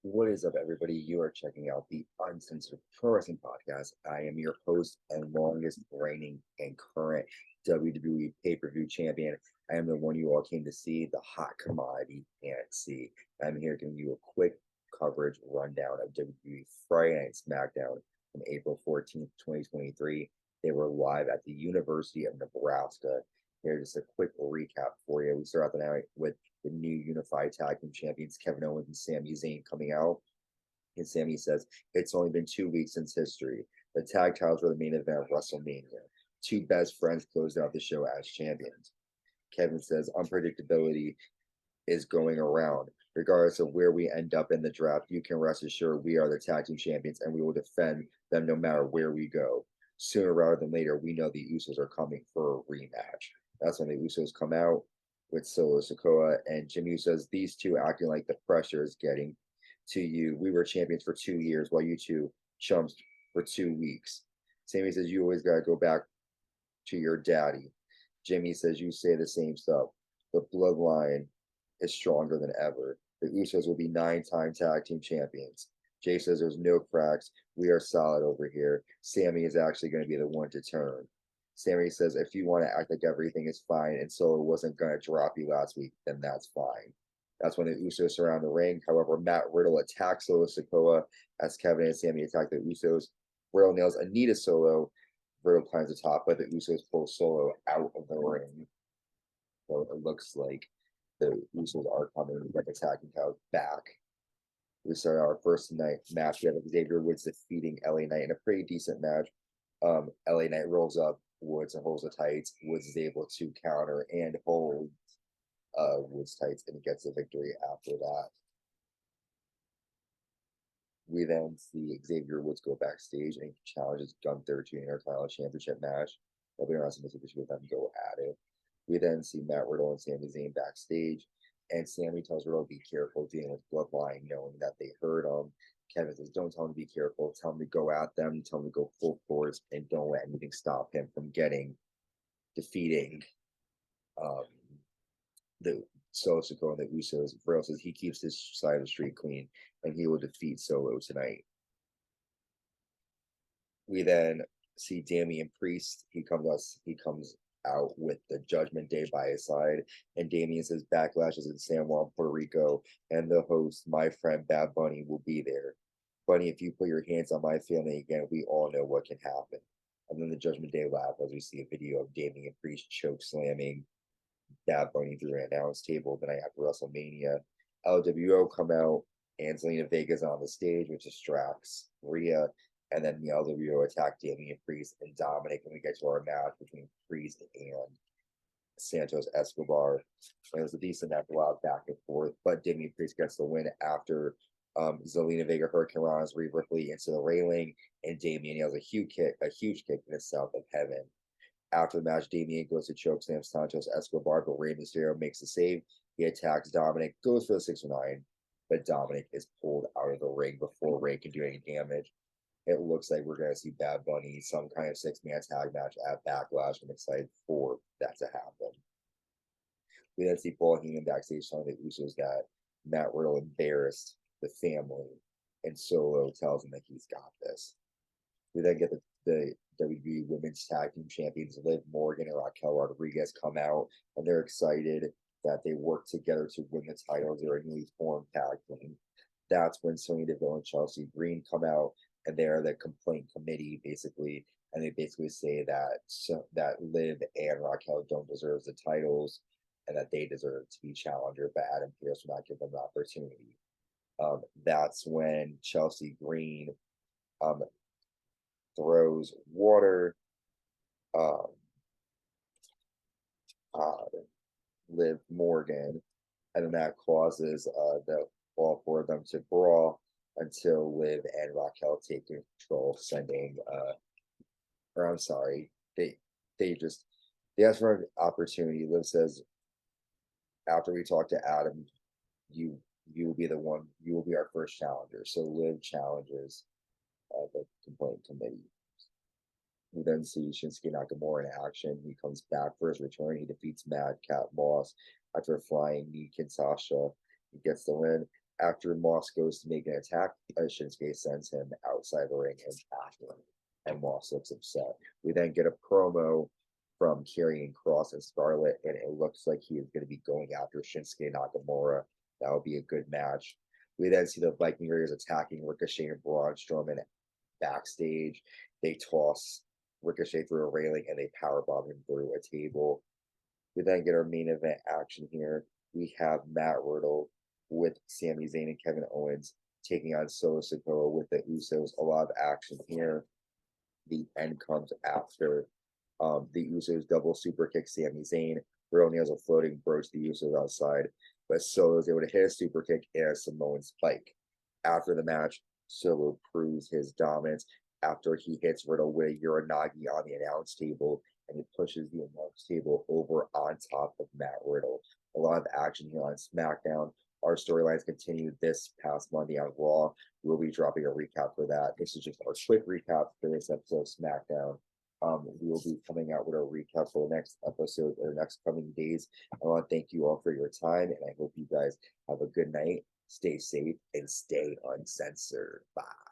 What is up, everybody? You are checking out the Uncensored Pro Wrestling Podcast. I am your host and longest reigning and current WWE pay-per-view champion. I am the one you all came to see, the hot commodity can't see. I'm here giving you a quick coverage rundown of WWE Friday Night SmackDown from April 14th, 2023. They were live at the University of Nebraska. Here's just a quick recap for you. We start out the night with the new unified tag team champions, Kevin Owens and Sami Zayn, coming out. And Sami says, it's only been 2 weeks since history. The tag titles were the main event of WrestleMania. Two best friends closed out the show as champions. Kevin says, unpredictability is going around. Regardless of where we end up in the draft, you can rest assured we are the tag team champions and we will defend them no matter where we go. Sooner rather than later, we know the Usos are coming for a rematch. That's when the Usos come out with Solo Sikoa and Jim Usos. These two acting like the pressure is getting to you. We were champions for 2 years while you two chumps for 2 weeks. Sammy says, you always got to go back to your daddy. Jimmy says, you say the same stuff. The bloodline is stronger than ever. The Usos will be 9-time tag team champions. Jay says there's no cracks. We are solid over here. Sammy is actually going to be the one to turn. Sammy says, if you want to act like everything is fine and Solo wasn't going to drop you last week, then that's fine. That's when the Usos surround the ring. However, Matt Riddle attacks Solo Sikoa as Kevin and Sammy attack the Usos. Riddle nails Anita Solo. Riddle climbs the top, but the Usos pull Solo out of the ring. So it looks like the Usos are coming, like attacking Cows back. We start our first night match. We have Xavier Woods defeating LA Knight in a pretty decent match. LA Knight rolls up Woods and holds the tights. Woods is able to counter and hold Woods tights and gets the victory after that. We then see Xavier Woods go backstage and challenges Gunther to an Intercontinental Championship match. That'll be interesting to see the two of them go at it. We then see Matt Riddle and Sami Zayn backstage, and Sami tells Riddle to be careful dealing with Bloodline, knowing that they heard him. Kevin says, don't tell him to be careful. Tell him to go at them. Tell him to go full force, and don't let anything stop him from defeating the Solo Sikoa and the Usos. Riddle says he keeps his side of the street clean, and he will defeat Solo tonight. We then see Damian Priest. He comes out with the Judgment Day by his side, and Damian says Backlash is in San Juan, Puerto Rico, and the host, my friend Bad Bunny, will be there. Bunny, if you put your hands on my family again, we all know what can happen. And then the Judgment Day laugh as we see a video of Damian Priest choke slamming Bad Bunny through an announce table the night after WrestleMania. LWO come out, and Zelina Vega's on the stage, which distracts Rhea. And then the LWO attack Damian Priest and Dominic, and we get to our match between Priest and Santos Escobar. And it was a decent match, a lot of back and forth, but Damian Priest gets the win after Zelina Vega Hurricane Rana's Rhea Ripley into the railing, and Damian yells a huge kick in the south of heaven. After the match, Damian goes to chokeslam Santos Escobar, but Rey Mysterio makes the save. He attacks Dominic, goes for the 619, but Dominic is pulled out of the ring before Rey can do any damage. It looks like we're going to see Bad Bunny, some kind of 6-man tag match at Backlash. I'm excited for that to happen. We then see Paul Heyman backstage telling the Usos that Matt Riddle embarrassed the family, and Solo tells him that he's got this. We then get the WWE Women's Tag Team Champions Liv Morgan and Raquel Rodriguez come out, and they're excited that they work together to win the titles. They're a newly formed tag team. That's when Sonya Deville and Chelsea Green come out, and they're the complaint committee, basically, and they basically say that Liv and Raquel don't deserve the titles, and that they deserve to be challenger, but Adam Pearce will not give them the opportunity. That's when Chelsea Green throws water um, Liv Morgan, and then that causes all four of them to brawl until Liv and Raquel take control, sending or I'm sorry, they just they ask for an opportunity. Liv says, after we talk to Adam, you you will be the one, you will be our first challenger. So Liv challenges the complaint committee. We then see Shinsuke Nakamura in action. He comes back for his return. He defeats Madcap Moss after a flying knee Kinshasa. He gets the win. After Moss goes to make an attack, Shinsuke sends him outside the ring and tackling, and Moss looks upset. We then get a promo from Karrion Kross and Scarlett, and it looks like he is going to be going after Shinsuke Nakamura. That will be a good match. We then see the Viking Raiders attacking Ricochet and Braun Strowman backstage. They toss Ricochet through a railing and they powerbomb him through a table. We then get our main event action here. We have Matt Riddle with Sami Zayn and Kevin Owens taking on Solo Sikoa with the Usos. A lot of action here. The end comes after the Usos double super kick Sami Zayn. Riddle nails a floating brooch the Usos outside, but Solo is able to hit a super kick and a Samoan spike. After the match, Solo proves his dominance after he hits Riddle with a Uranagi on the announce table, and he pushes the announce table over on top of Matt Riddle. A lot of action here on SmackDown. Our storylines continue this past Monday on Raw. We'll be dropping a recap for that. This is just our quick recap for this episode of SmackDown. We will be coming out with a recap for the next episode or next coming days. I want to thank you all for your time, and I hope you guys have a good night. Stay safe and stay uncensored. Bye.